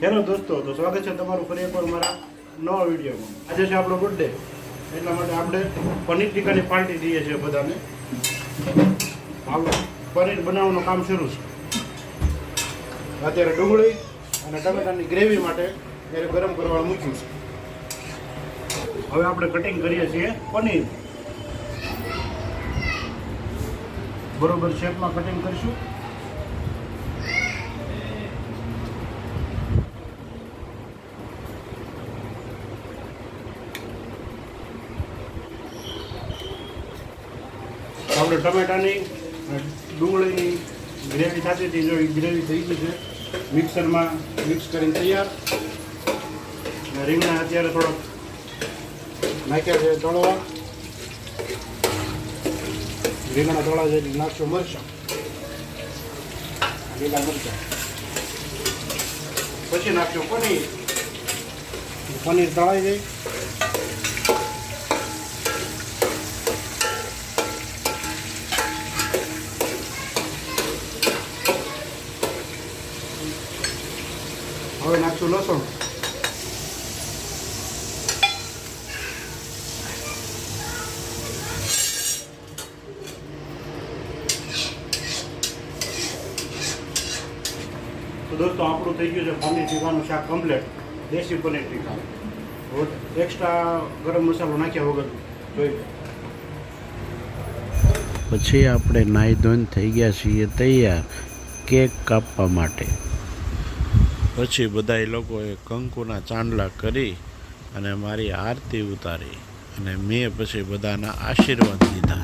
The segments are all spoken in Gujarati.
હેલો દોસ્તો, તો સ્વાગત છે તમારું ફરી એકવાર મારા નવા વિડીયોમાં. આજે છે આપણો બર્થડે, એટલા માટે આપણે પનીર ટીકાની પાર્ટી દઈએ છીએ બધાને. પનીર બનાવવાનું કામ શરૂ છે. અત્યારે ડુંગળી અને ટમેટાની ગ્રેવી માટે ત્યારે ગરમ કરવાનું મૂક્યું છે. હવે આપણે કટિંગ કરીએ છીએ પનીર. બરોબર શેપમાં કટિંગ કરીશું. આપણે ટમેટાની ડુંગળીની ગ્રેવી થતી હતી, જો એ ગ્રેવી થઈ ગઈ છે. મિક્સરમાં મિક્સ કરીને તૈયાર. રીંગણા અત્યારે થોડોક નાખ્યા છે તળવા. રીંગણા તળા છે એટલે નાખશું મરચાં, લીલા મરચાં. પછી નાખશું પનીર. પનીર તળાઈ જાય. હવે નાખશું લસણ. તો દોસ્તો આપણું થઈ ગયું છે પનીર ટીકાનું શાક કમ્પ્લીટ. દેશી પનીર ટીકા. એક્સ્ટ્રા ગરમ મસાલો નાખ્યા વગર જોઈ. પછી આપણે નાહી ધોઈને થઈ ગયા છીએ તૈયાર કેક કાપવા માટે. પછી બધા એ લોકોએ કંકુના ચાંદલા કરી અને મારી આરતી ઉતારી અને મેં પછી બધાના આશીર્વાદ લીધા.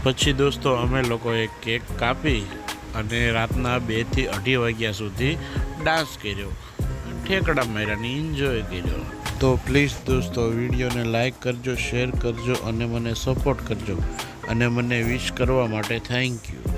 પછી દોસ્તો અમે લોકોએ કેક કાપી અને રાતના 2 થી 2:30 વાગ્યા સુધી ડાન્સ કર્યો, ઠેકડા માર્યાની એન્જોય કર્યો. તો પ્લીઝ દોસ્તો વિડીયોને લાઈક કરજો, શેર કરજો અને મને સપોર્ટ કરજો અને મને વિશ કરવા માટે થેન્ક યુ.